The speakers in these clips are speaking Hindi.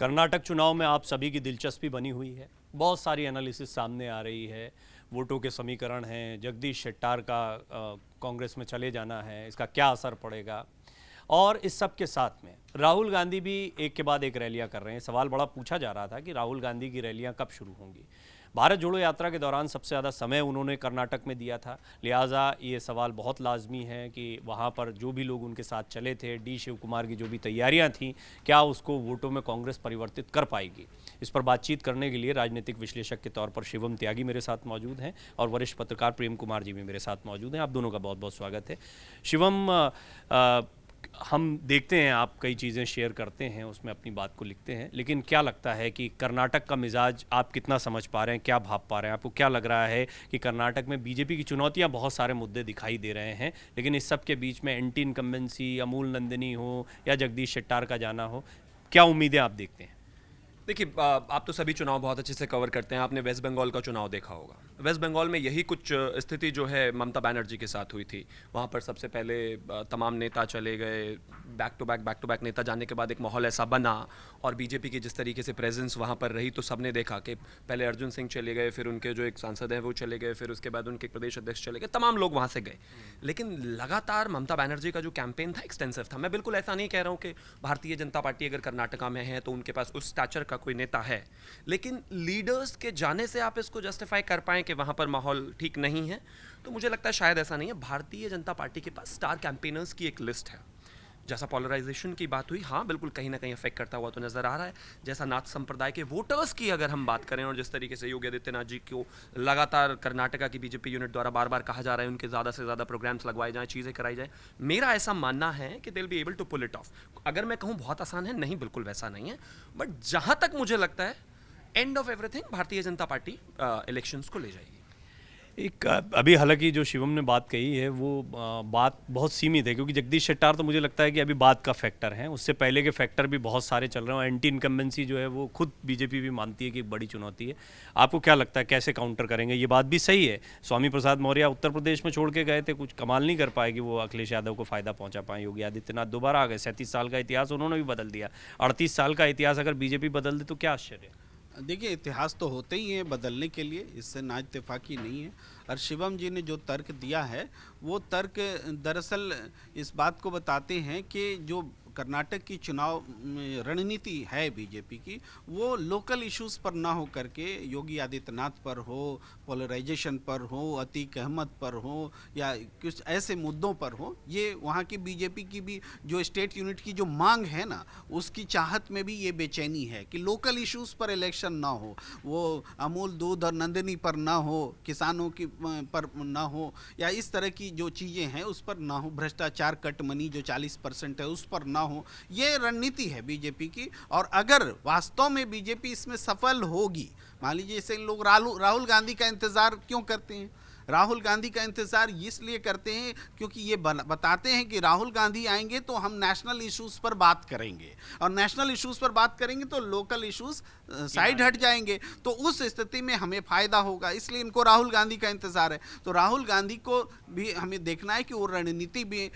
कर्नाटक चुनाव में आप सभी की दिलचस्पी बनी हुई है। बहुत सारी एनालिसिस सामने आ रही है। वोटों के समीकरण हैं, जगदीश शेट्टार का कांग्रेस में चले जाना है, इसका क्या असर पड़ेगा। और इस सब के साथ में राहुल गांधी भी एक के बाद एक रैलियां कर रहे हैं। सवाल बड़ा पूछा जा रहा था कि राहुल गांधी की रैलियां कब शुरू होंगी। भारत जोड़ो यात्रा के दौरान सबसे ज़्यादा समय उन्होंने कर्नाटक में दिया था, लिहाजा ये सवाल बहुत लाजमी है कि वहाँ पर जो भी लोग उनके साथ चले थे, डी शिव कुमार की जो भी तैयारियाँ थीं, क्या उसको वोटों में कांग्रेस परिवर्तित कर पाएगी। इस पर बातचीत करने के लिए राजनीतिक विश्लेषक के तौर पर शिवम त्यागी मेरे साथ मौजूद हैं और वरिष्ठ पत्रकार प्रेम कुमार जी भी मेरे साथ मौजूद हैं। आप दोनों का बहुत बहुत स्वागत है। शिवम, हम देखते हैं आप कई चीज़ें शेयर करते हैं, उसमें अपनी बात को लिखते हैं, लेकिन क्या लगता है कि कर्नाटक का मिजाज आप कितना समझ पा रहे हैं, क्या भाप पा रहे हैं? आपको क्या लग रहा है कि कर्नाटक में बीजेपी की चुनौतियां, बहुत सारे मुद्दे दिखाई दे रहे हैं, लेकिन इस सब के बीच में एंटी इनकम्बेंसी, अमूल नंदिनी हो या जगदीश शेट्टार का जाना हो, क्या उम्मीदें आप देखते हैं? देखिए, आप तो सभी चुनाव बहुत अच्छे से कवर करते हैं। आपने वेस्ट बंगाल का चुनाव देखा होगा। वेस्ट बंगाल में यही कुछ स्थिति जो है ममता बनर्जी के साथ हुई थी। वहाँ पर सबसे पहले तमाम नेता चले गए, बैक टू बैक नेता जाने के बाद एक माहौल ऐसा बना और बीजेपी की जिस तरीके से प्रेजेंस वहाँ पर रही, तो सबने देखा कि पहले अर्जुन सिंह चले गए, फिर उनके जो एक सांसद हैं वो चले गए, फिर उसके बाद उनके प्रदेश अध्यक्ष चले गए, तमाम लोग वहाँ से गए। लेकिन लगातार ममता बनर्जी का जो कैंपेन था एक्सटेंसिव था। मैं बिल्कुल ऐसा नहीं कह रहा हूँ कि भारतीय जनता पार्टी अगर कर्नाटका में है तो उनके पास उस स्टैचर का कोई नेता है, लेकिन लीडर्स के जाने से आप इसको जस्टिफाई कर पाएं कि वहां पर माहौल ठीक नहीं है, तो मुझे लगता है शायद ऐसा नहीं है। भारतीय जनता पार्टी के पास स्टार कैंपेनर्स की एक लिस्ट है। जैसा पोलराइजेशन की बात हुई, हाँ बिल्कुल कहीं ना कहीं अफेक्ट करता हुआ तो नजर आ रहा है। जैसा नाथ संप्रदाय के वोटर्स की अगर हम बात करें और जिस तरीके से योगी आदित्यनाथ जी को लगातार कर्नाटका की बीजेपी यूनिट द्वारा बार बार कहा जा रहा है उनके ज़्यादा से ज़्यादा प्रोग्राम्स लगवाए जाएं, चीज़ें कराई जाए, मेरा ऐसा मानना है कि they will be able to pull it off. अगर मैं कहूँ बहुत आसान है, नहीं बिल्कुल वैसा नहीं है, बट जहाँ तक मुझे लगता है end of everything Bharatiya Janata party elections को ले जाएगी। एक अभी हालांकि जो शिवम ने बात कही है वो बात बहुत सीमित है, क्योंकि जगदीश शेट्टार तो मुझे लगता है कि अभी बात का फैक्टर है, उससे पहले के फैक्टर भी बहुत सारे चल रहे हैं। एंटी इनकम्बेंसी जो है वो खुद बीजेपी भी मानती है कि एक बड़ी चुनौती है। आपको क्या लगता है कैसे काउंटर करेंगे? ये बात भी सही है, स्वामी प्रसाद मौर्य उत्तर प्रदेश में छोड़ के गए थे, कुछ कमाल नहीं कर पाए कि वो अखिलेश यादव को फायदा पहुंचा पाए। योगी आदित्यनाथ दोबारा आ गए, 37 साल का इतिहास उन्होंने भी बदल दिया। 38 साल का इतिहास अगर बीजेपी बदल दे तो क्या आश्चर्य। देखिए, इतिहास तो होते ही है बदलने के लिए, इससे ना इत्तेफाकी नहीं है। और शिवम जी ने जो तर्क दिया है वो तर्क दरअसल इस बात को बताते हैं कि जो कर्नाटक की चुनाव रणनीति है बीजेपी की, वो लोकल इश्यूज पर ना हो करके योगी आदित्यनाथ पर हो, पोलराइजेशन पर हो, अतीक अहमद पर हो या कुछ ऐसे मुद्दों पर हो। ये वहाँ की बीजेपी की भी जो स्टेट यूनिट की जो मांग है ना, उसकी चाहत में भी ये बेचैनी है कि लोकल इश्यूज पर इलेक्शन ना हो, वो अमूल दूध और नंदिनी पर ना हो, किसानों की पर ना हो, या इस तरह की जो चीज़ें हैं उस पर ना हो, भ्रष्टाचार कट मनी जो 40% है उस पर ना हो। ये रणनीति है बीजेपी की। और अगर वास्तव में बीजेपी इसमें सफल होगी, मान लीजिए जैसे लोग राहुल गांधी का इंतजार क्यों करते हैं? राहुल गांधी का इंतजार इसलिए करते हैं क्योंकि ये बताते हैं कि राहुल गांधी आएंगे तो हम नेशनल इश्यूज पर बात करेंगे, और नेशनल इश्यूज पर बात करेंगे तो लोकल इश्यूज साइड हट जाएंगे, तो उस स्थिति में हमें फायदा होगा। इसलिए इनको राहुल गांधी का इंतजार है। तो राहुल गांधी को भी हमें देखना है कि वो रणनीति भी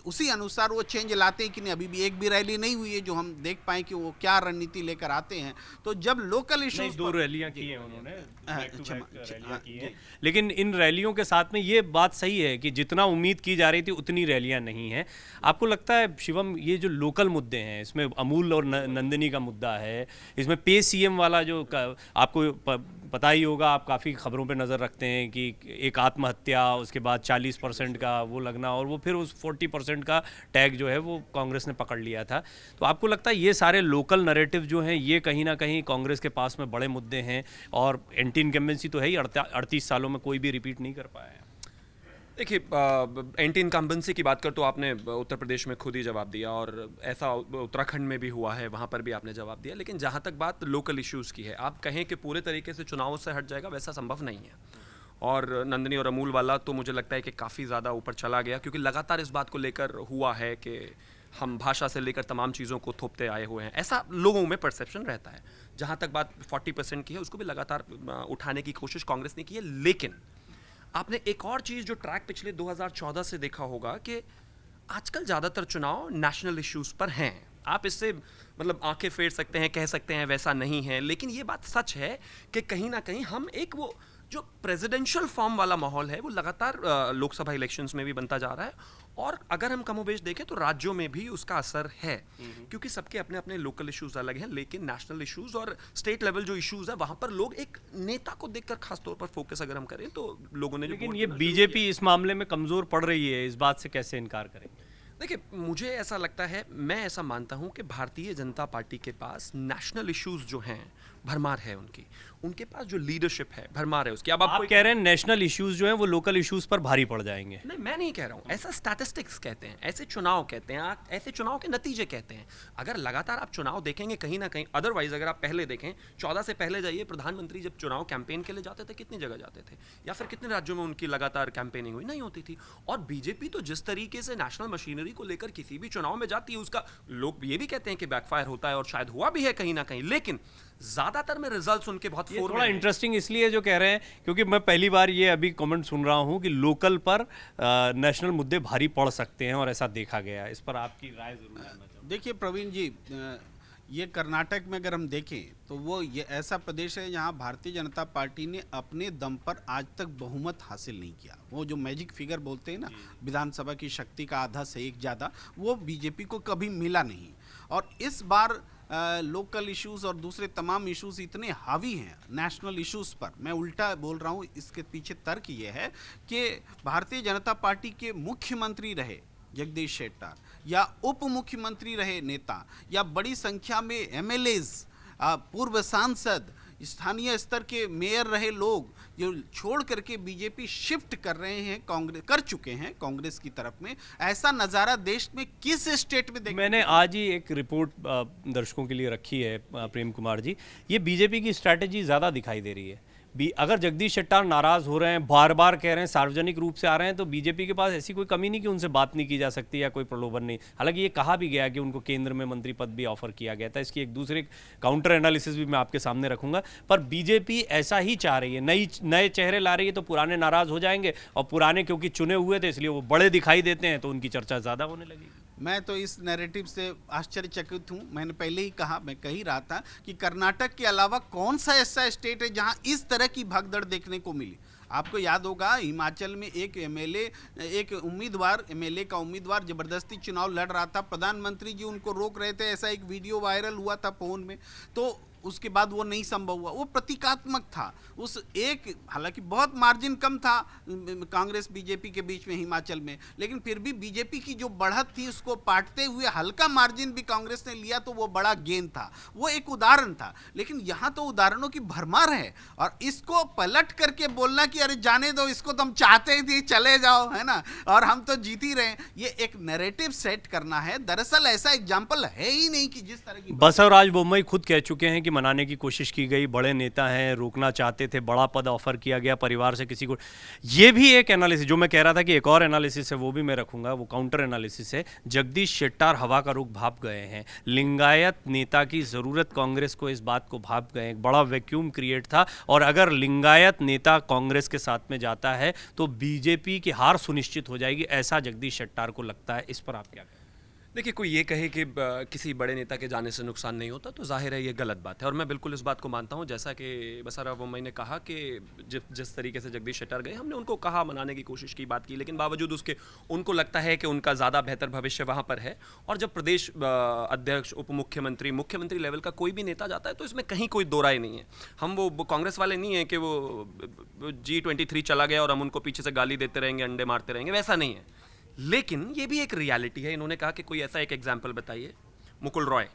उसी अनुसार वो चेंज लाते हैं कि नहीं। अभी भी एक भी रैली नहीं हुई है जो हम देख पाए कि वो क्या रणनीति लेकर आते हैं। तो जब लोकल इश्यूज, 2 रैलियां की हैं उन्होंने, बैक टू बैक रैलियां की हैं, लेकिन इन रैलियों के साथ में ये बात सही है कि जितना उम्मीद की जा रही थी उतनी रैलियां नहीं हैं। आपको लगता है शिवम, ये जो लोकल मुद्दे हैं, इसमें अमूल और नंदिनी का मुद्दा है, इसमें पे सीएम वाला जो आपको पता ही होगा, आप काफ़ी खबरों पे नज़र रखते हैं कि एक आत्महत्या, उसके बाद 40% का वो लगना, और वो फिर उस 40% का टैग जो है वो कांग्रेस ने पकड़ लिया था। तो आपको लगता है ये सारे लोकल नैरेटिव जो हैं ये कहीं ना कहीं कांग्रेस के पास में बड़े मुद्दे हैं, और एंटी इनकम्बेंसी तो है ही, 38 सालों में कोई भी रिपीट नहीं कर पाया है। देखिए, एंटी इनकम्बेंसी की बात कर तो आपने उत्तर प्रदेश में खुद ही जवाब दिया, और ऐसा उत्तराखंड में भी हुआ है, वहाँ पर भी आपने जवाब दिया। लेकिन जहाँ तक बात लोकल इश्यूज़ की है, आप कहें कि पूरे तरीके से चुनाव से हट जाएगा, वैसा संभव नहीं है। और नंदिनी और अमूल वाला तो मुझे लगता है कि काफ़ी ज़्यादा ऊपर चला गया, क्योंकि लगातार इस बात को लेकर हुआ है कि हम भाषा से लेकर तमाम चीज़ों को थोपते आए हुए हैं, ऐसा लोगों में परसेप्शन रहता है। जहाँ तक बात 40% की है, उसको भी लगातार उठाने की कोशिश कांग्रेस ने की है। लेकिन आपने एक और चीज़ जो ट्रैक पिछले 2014 से देखा होगा कि आजकल ज़्यादातर चुनाव नेशनल इश्यूज़ पर हैं। आप इससे मतलब आंखें फेर सकते हैं, कह सकते हैं वैसा नहीं है, लेकिन ये बात सच है कि कहीं ना कहीं हम एक वो जो प्रेसिडेंशियल फॉर्म वाला माहौल है वो लगातार लोकसभा इलेक्शंस में भी बनता जा रहा है, और अगर हम कमोबेश देखें तो राज्यों में भी उसका असर है, क्योंकि सबके अपने अपने लोकल इश्यूज अलग हैं, लेकिन नेशनल इश्यूज और स्टेट लेवल जो इश्यूज है वहां पर लोग एक नेता को देखकर खास तौर पर फोकस अगर हम करें तो लोगों ने जो लेकिन वोट ये देना शुरू बीजेपी इस मामले में कमजोर पड़ रही है, इस बात से कैसे इनकार करेंगे? देखिए, मुझे ऐसा लगता है, मैं ऐसा मानता हूं कि भारतीय जनता पार्टी के पास नेशनल इश्यूज जो हैं भरमार है, उनके पास जो लीडरशिप है भरमार है उसकी। अब आप कह रहे हैं नेशनल इश्यूज जो हैं वो लोकल इश्यूज पर भारी पड़ जाएंगे? नहीं, मैं नहीं कह रहा हूं, ऐसा स्टैटिस्टिक्स कहते हैं, ऐसे चुनाव कहते हैं, ऐसे चुनाव के नतीजे कहते हैं। अगर लगातार आप चुनाव देखेंगे कहीं ना कहीं, अदरवाइज अगर आप पहले देखें 14 से पहले जाइए, प्रधानमंत्री जब चुनाव कैंपेन के लिए जाते थे कितनी जगह जाते थे, या फिर कितने राज्यों में उनकी लगातार कैंपेनिंग हुई नहीं होती थी। और बीजेपी तो जिस तरीके से नेशनल मशीनरी को लेकर किसी भी चुनाव में जाती है उसका लोग ये भी कहते हैं कि बैकफायर होता है, और शायद हुआ भी है कहीं ना कहीं, लेकिन ज्यादातर में रिजल्ट्स उनके बहुत ये थोड़ा इंटरेस्टिंग इसलिए जो कह रहे हैं क्योंकि मैं पहली बार ये अभी कमेंट सुन रहा हूं कि लोकल पर नेशनल मुद्दे भारी पड़ सकते हैं और ऐसा देखा गया है। इस पर आपकी राय जरूर जानना चाहूंगा। देखिए प्रवीण जी, ये कर्नाटक में अगर हम देखें तो वो ये ऐसा प्रदेश है जहां भारतीय जनता पार्टी ने अपने दम पर आज तक बहुमत हासिल नहीं किया। वो जो मैजिक फिगर बोलते हैं ना, विधानसभा की शक्ति का आधा से एक ज़्यादा, वो बीजेपी को कभी मिला नहीं। और इस बार लोकल इश्यूज और दूसरे तमाम इश्यूज इतने हावी हैं नेशनल इश्यूज पर, मैं उल्टा बोल रहा हूँ। इसके पीछे तर्क ये है कि भारतीय जनता पार्टी के मुख्यमंत्री रहे जगदीश शेट्टर, या उप मुख्यमंत्री रहे नेता, या बड़ी संख्या में एमएलएज, पूर्व सांसद, स्थानीय स्तर के मेयर रहे लोग जो छोड़ करके बीजेपी शिफ्ट कर रहे हैं, कांग्रेस कर चुके हैं कांग्रेस की तरफ में, ऐसा नज़ारा देश में किस स्टेट में देखा? मैंने आज ही एक रिपोर्ट दर्शकों के लिए रखी है प्रेम कुमार जी। ये बीजेपी की स्ट्रैटेजी ज़्यादा दिखाई दे रही है। अगर जगदीश शेट्टर नाराज हो रहे हैं, बार बार कह रहे हैं, सार्वजनिक रूप से आ रहे हैं, तो बीजेपी के पास ऐसी कोई कमी नहीं कि उनसे बात नहीं की जा सकती या कोई प्रलोभन नहीं। हालांकि ये कहा भी गया कि उनको केंद्र में मंत्री पद भी ऑफर किया गया था। इसकी एक दूसरे काउंटर एनालिसिस भी मैं आपके सामने रखूंगा। पर बीजेपी ऐसा ही चाह रही है, नए चेहरे ला रही है तो पुराने नाराज हो जाएंगे, और पुराने क्योंकि चुने हुए थे इसलिए वो बड़े दिखाई देते हैं तो उनकी चर्चा ज़्यादा होने लगेगी। मैं तो इस नैरेटिव से आश्चर्यचकित हूँ। मैंने पहले ही कहा, मैं कह ही रहा था कि कर्नाटक के अलावा कौन सा ऐसा स्टेट है जहाँ इस तरह की भगदड़ देखने को मिली। आपको याद होगा हिमाचल में एक एमएलए का उम्मीदवार जबरदस्ती चुनाव लड़ रहा था, प्रधानमंत्री जी उनको रोक रहे थे, ऐसा एक वीडियो वायरल हुआ था फोन में, तो उसके बाद वो नहीं संभव हुआ। वो प्रतीकात्मक था। उस एक, हालांकि बहुत मार्जिन कम था कांग्रेस बीजेपी के बीच में हिमाचल में, लेकिन फिर भी बीजेपी की जो बढ़त थी उसको पाटते हुए हल्का मार्जिन भी कांग्रेस ने लिया तो वो बड़ा गेन था। वो एक उदाहरण था। लेकिन यहाँ तो उदाहरणों की भरमार है, और इसको पलट करके बोलना कि अरे जाने दो, इसको तो हम चाहते ही थे, चले जाओ, है ना, और हम तो जीत ही रहे, ये एक नैरेटिव सेट करना है। दरअसल ऐसा एग्जाम्पल है ही नहीं कि जिस तरह की बसवराज बोम्मई खुद कह चुके हैं कि मनाने की कोशिश की गई, बड़े नेता हैं, रोकना चाहते थे, बड़ा पद ऑफर किया गया परिवार से किसी को। ये भी एक एनालिसिस, जो मैं कह रहा था कि एक और एनालिसिस है वो भी मैं रखूंगा, वो काउंटर एनालिसिस है। जगदीश शेट्टर हवा का रुख भाप गए हैं, लिंगायत नेता की ज़रूरत कांग्रेस को इस बात को भाप गए, एक बड़ा वैक्यूम क्रिएट था, और अगर लिंगायत नेता कांग्रेस के साथ में जाता है तो बीजेपी की हार सुनिश्चित हो जाएगी, ऐसा जगदीश शेट्टर को लगता है। इस पर आप क्या कहें? देखिए, कोई ये कहे कि किसी बड़े नेता के जाने से नुकसान नहीं होता तो जाहिर है ये गलत बात है, और मैं बिल्कुल इस बात को मानता हूँ। जैसा कि बसवराज बोम्मई ने कहा कि जिस तरीके से जगदीश शेट्टर गए, हमने उनको कहा, मनाने की कोशिश की, बात की, लेकिन बावजूद उसके उनको लगता है कि उनका ज़्यादा बेहतर भविष्य वहाँ पर है। और जब प्रदेश अध्यक्ष, उप मुख्यमंत्री, मुख्यमंत्री लेवल का कोई भी नेता जाता है तो इसमें कहीं कोई दो राय नहीं है। हम वो कांग्रेस वाले नहीं है कि वो G23 चला गया और हम उनको पीछे से गाली देते रहेंगे, अंडे मारते रहेंगे, वैसा नहीं है। लेकिन ये भी एक रियलिटी है। इन्होंने कहा कि कोई ऐसा एक एग्जाम्पल बताइए, मुकुल रॉय,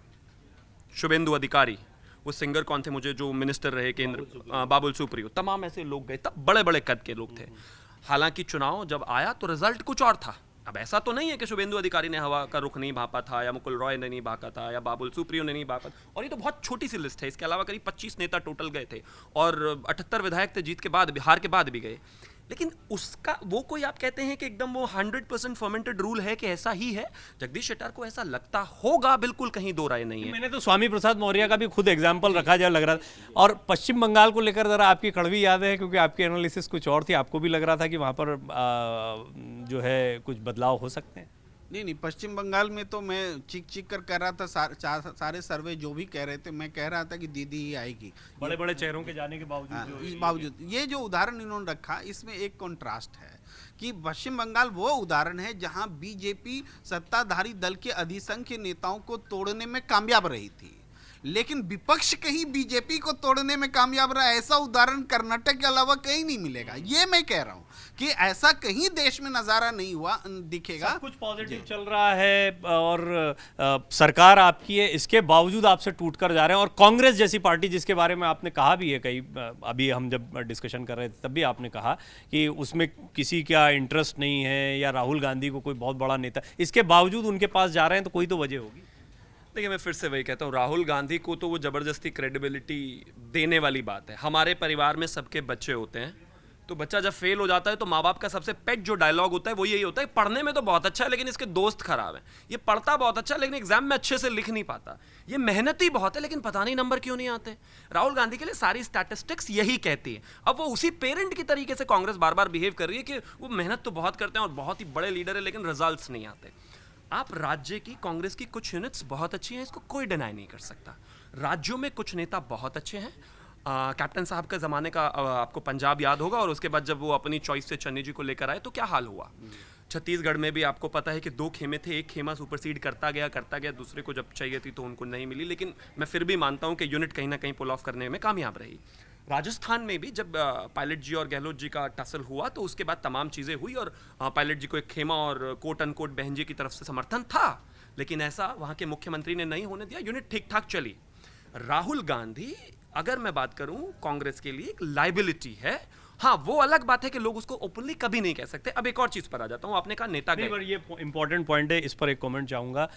शुभेंदु अधिकारी, वो सिंगर कौन थे मुझे, जो मिनिस्टर रहे केंद्र, बाबुल सुप्रियो, तमाम ऐसे लोग गए, तब बड़े बड़े कद के लोग थे। हालांकि चुनाव जब आया तो रिजल्ट कुछ और था। अब ऐसा तो नहीं है कि शुभेंदु अधिकारी ने हवा का रुख नहीं भापा था, या मुकुल रॉय ने नहीं भापा था, या बाबुल सुप्रियो ने नहीं भापा, और ये तो बहुत छोटी सी लिस्ट है। इसके अलावा करीब 25 नेता टोटल गए थे, और 78 विधायक थे जीत के बाद, हार के बाद भी गए। लेकिन उसका वो कोई आप कहते हैं कि एकदम वो 100% फर्मेंटेड रूल है कि ऐसा ही है। जगदीश शेट्टर को ऐसा लगता होगा, बिल्कुल कहीं दो राय नहीं है। मैंने तो स्वामी प्रसाद मौर्य का भी खुद एग्जाम्पल रखा जा लग रहा था। और पश्चिम बंगाल को लेकर जरा आपकी कड़वी याद है, क्योंकि आपकी एनालिसिस कुछ और थी, आपको भी लग रहा था कि वहाँ पर जो है कुछ बदलाव हो सकते हैं। नहीं, पश्चिम बंगाल में तो मैं चीख चीख कर कह रहा था, सारे सर्वे जो भी कह रहे थे, मैं कह रहा था कि दीदी ही आएगी। बड़े बड़े चेहरों के जाने के बावजूद इस बावजूद ये जो उदाहरण इन्होंने रखा, इसमें एक कॉन्ट्रास्ट है कि पश्चिम बंगाल वो उदाहरण है जहां बीजेपी सत्ताधारी दल के अधिसंख्य नेताओं को तोड़ने में कामयाब रही थी, लेकिन विपक्ष कहीं बीजेपी को तोड़ने में कामयाब रहा, ऐसा उदाहरण कर्नाटक के अलावा कहीं नहीं मिलेगा। ये मैं कह रहा हूं कि ऐसा कहीं देश में नजारा नहीं हुआ दिखेगा। सब कुछ पॉजिटिव चल रहा है और सरकार आपकी है, इसके बावजूद आपसे टूट कर जा रहे हैं। और कांग्रेस जैसी पार्टी, जिसके बारे में आपने कहा भी है कई, अभी हम जब डिस्कशन कर रहे थे तब भी आपने कहा कि उसमें किसी का इंटरेस्ट नहीं है या राहुल गांधी को कोई बहुत बड़ा नेता, इसके बावजूद उनके पास जा रहे हैं, तो कोई तो वजह होगी। देखिए, मैं फिर से वही कहता हूँ, राहुल गांधी को तो वो ज़बरदस्ती क्रेडिबिलिटी देने वाली बात है। हमारे परिवार में सबके बच्चे होते हैं, तो बच्चा जब फेल हो जाता है तो माँ बाप का सबसे पेट जो डायलॉग होता है वो यही होता है, पढ़ने में तो बहुत अच्छा है लेकिन इसके दोस्त खराब हैं। ये पढ़ता बहुत अच्छा है लेकिन एग्जाम में अच्छे से लिख नहीं पाता। ये मेहनती बहुत है लेकिन पता नहीं नंबर क्यों नहीं आते। राहुल गांधी के लिए सारी स्टैटिस्टिक्स यही कहती है। अब वो उसी पेरेंट की तरीके से कांग्रेस बार बार बिहेव कर रही है कि वो मेहनत तो बहुत करते हैं और बहुत ही बड़े लीडर है लेकिन रिजल्ट्स नहीं आते। आप राज्य की कांग्रेस की कुछ यूनिट्स बहुत अच्छी हैं, इसको कोई डिनाई नहीं कर सकता। राज्यों में कुछ नेता बहुत अच्छे हैं। कैप्टन साहब का ज़माने का आपको पंजाब याद होगा, और उसके बाद जब वो अपनी चॉइस से चन्नी जी को लेकर आए तो क्या हाल हुआ। छत्तीसगढ़ में भी आपको पता है कि 2 खेमे थे, एक खेमा सुपरसीड करता गया, दूसरे को जब चाहिए थी तो उनको नहीं मिली, लेकिन मैं फिर भी मानता हूँ कि यूनिट कहीं ना कहीं पुल ऑफ करने में कामयाब रही। राजस्थान में भी जब पायलट जी और गहलोत जी का टसल हुआ तो उसके बाद तमाम चीज़ें हुई और पायलट जी को एक खेमा और कोट अनकोट बहन जी की तरफ से समर्थन था, लेकिन ऐसा वहाँ के मुख्यमंत्री ने नहीं होने दिया, यूनिट ठीक ठाक चली। राहुल गांधी, अगर मैं बात करूं, कांग्रेस के लिए एक लाइबिलिटी है। हाँ, वो अलग बात है कि लोग उसको ओपनली कभी नहीं कह सकते। अब एक और चीज पर आ जाता हूं, आपने कहा नेता नहीं, पर ये इंपॉर्टेंट पॉइंट है, इस पर एक कमेंट चाहूंगा।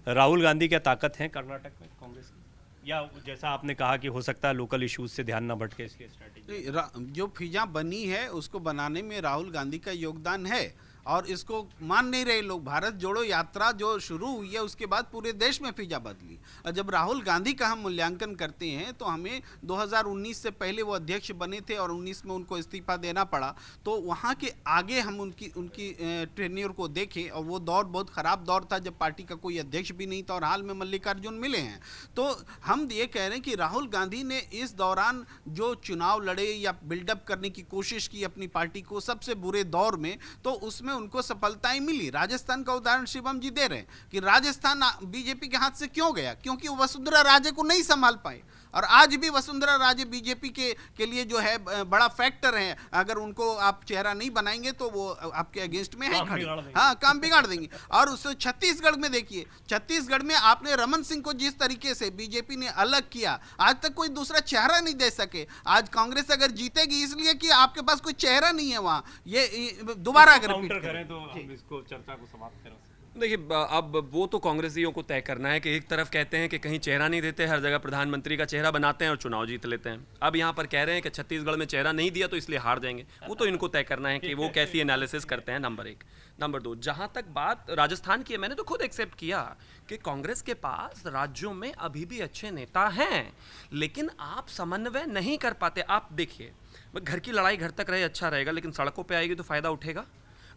राहुल गांधी क्या ताकत है कर्नाटक में कांग्रेस की, या जैसा आपने कहा कि हो सकता है लोकल इश्यूज से ध्यान न भटके इसकी स्ट्रैटेजी? जो फिजा बनी है उसको बनाने में राहुल गांधी का योगदान है और इसको मान नहीं रहे लोग। भारत जोड़ो यात्रा जो शुरू हुई है उसके बाद पूरे देश में फिजा बदली, और जब राहुल गांधी का हम मूल्यांकन करते हैं तो हमें 2019 से पहले वो अध्यक्ष बने थे और 19 में उनको इस्तीफा देना पड़ा, तो वहाँ के आगे हम उनकी टेन्योर को देखें और वो दौर बहुत ख़राब दौर था जब पार्टी का कोई अध्यक्ष भी नहीं था और हाल में मल्लिकार्जुन मिले हैं। तो हम ये कह रहे हैं कि राहुल गांधी ने इस दौरान जो चुनाव लड़े या बिल्डअप करने की कोशिश की अपनी पार्टी को सबसे बुरे दौर में, तो उसमें उनको सफलताएं मिली। राजस्थान का उदाहरण शिवम जी दे रहे हैं कि राजस्थान बीजेपी के हाथ से क्यों गया, क्योंकि वो वसुंधरा राजे को नहीं संभाल पाए, और आज भी वसुंधरा राजे बीजेपी के लिए जो है बड़ा फैक्टर है। अगर उनको आप चेहरा नहीं बनाएंगे तो वो आपके अगेंस्ट में है खड़े, हाँ, काम बिगाड़ देंगे। और उससे छत्तीसगढ़ में देखिए, छत्तीसगढ़ में आपने रमन सिंह को जिस तरीके से बीजेपी ने अलग किया, आज तक कोई दूसरा चेहरा नहीं दे सके। आज कांग्रेस अगर जीतेगी इसलिए कि आपके पास कोई चेहरा नहीं है वहां, ये दोबारा अगर रिपीट करें तो हम इसको चर्चा को समाप्त करें। देखिए, अब वो तो कांग्रेसियों को तय करना है कि एक तरफ कहते हैं कि कहीं चेहरा नहीं देते, हर जगह प्रधानमंत्री का चेहरा बनाते हैं और चुनाव जीत लेते हैं। अब यहाँ पर कह रहे हैं कि छत्तीसगढ़ में चेहरा नहीं दिया तो इसलिए हार जाएंगे। वो तो इनको तय करना है कि वो कैसी एनालिसिस करते हैं, नंबर 1। नंबर 2, जहाँ तक बात राजस्थान की है, मैंने तो खुद एक्सेप्ट किया कि कांग्रेस के पास राज्यों में अभी भी अच्छे नेता हैं, लेकिन आप समन्वय नहीं कर पाते। आप देखिए, घर की लड़ाई घर तक रहे अच्छा रहेगा, लेकिन सड़कों पे आएगी तो फायदा उठेगा।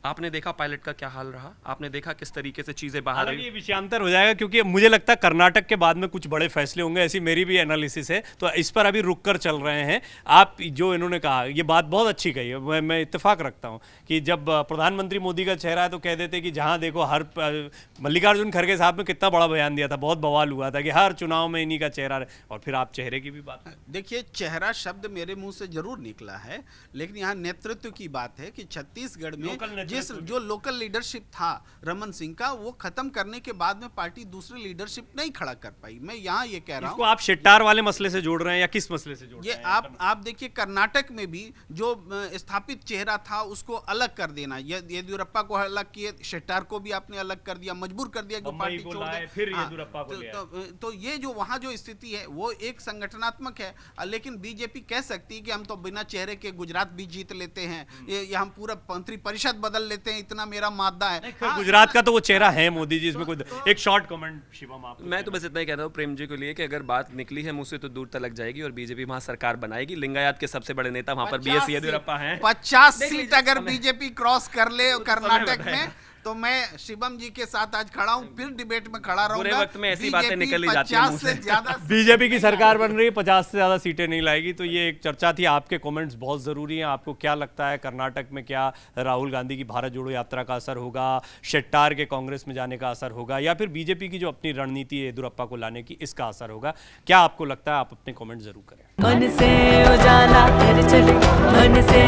आपने देखा पायलट का क्या हाल रहा, आपने देखा किस तरीके से चीजें बाहर आई। ये विषयांतर हो जाएगा क्योंकि मुझे लगता है कर्नाटक के बाद में कुछ बड़े फैसले होंगे, ऐसी मेरी भी एनालिसिस है, तो इस पर अभी रुक कर चल रहे हैं। आप जो इन्होंने कहा ये बात बहुत अच्छी कही है, मैं इत्तेफाक रखता हूँ कि जब प्रधानमंत्री मोदी का चेहरा है तो कह देते कि जहाँ देखो हर मल्लिकार्जुन खड़गे साहब ने कितना बड़ा बयान दिया था, बहुत बवाल हुआ था कि हर चुनाव में इन्हीं का चेहरा रहे, और फिर आप चेहरे की भी बात। देखिए, चेहरा शब्द मेरे मुंह से जरूर निकला है, लेकिन यहाँ नेतृत्व की बात है कि छत्तीसगढ़ में जिस जो लोकल लीडरशिप था रमन सिंह का, वो खत्म करने के बाद में पार्टी दूसरी लीडरशिप नहीं खड़ा कर पाई। मैं यहाँ ये कह रहा हूँ, आप शेट्टार वाले मसले से जोड़ रहे हैं या किस मसले से जोड़ रहे हैं? आप देखिए, कर्नाटक में भी जो स्थापित चेहरा था उसको अलग कर देना, येदियुरप्पा को अलग किए, शेट्टार को भी आपने अलग कर दिया, मजबूर कर दिया कि पार्टी छोड़ दे, फिर येदियुरप्पा को ले आए। तो ये जो वहाँ जो स्थिति है वो एक संगठनात्मक है, लेकिन बीजेपी कह सकती है कि हम तो बिना चेहरे के गुजरात भी जीत लेते हैं, ये हम पूरा मंत्री परिषद बदल लेते हैं, इतना मेरा मादा है। गुजरात का तो वो चेहरा है मोदी जी, इसमें कोई एक शॉर्ट कमेंट शिवम आप। मैं तो बस इतना ही कहता हूँ प्रेम जी के लिए कि अगर बात निकली है मुझसे तो दूर तक जाएगी और बीजेपी वहां सरकार बनाएगी। लिंगायत के सबसे बड़े नेता वहां पर बीएस येदियुरप्पा हैं। 50 सीट अगर बीजेपी क्रॉस कर ले कर्नाटक में तो मैं शिवम जी के साथ आज खड़ा हूँ, फिर डिबेट में खड़ा रहूंगा। बुरे वक्त में ऐसी बातें निकल ही जाती हैं 50 मुंह से से। ज्यादा बीजेपी की सरकार बन रही है, 50 से ज्यादा सीटें नहीं लाएगी। तो ये एक चर्चा थी। आपके कमेंट्स बहुत जरूरी हैं। आपको क्या लगता है, कर्नाटक में क्या राहुल गांधी की भारत जोड़ो यात्रा का असर होगा, शेट्टार के कांग्रेस में जाने का असर होगा, या फिर बीजेपी की जो अपनी रणनीति है येदियुरप्पा को लाने की, इसका असर होगा? क्या आपको लगता है? आप अपने कमेंट जरूर करें। मन से उजाला कर चले, मन से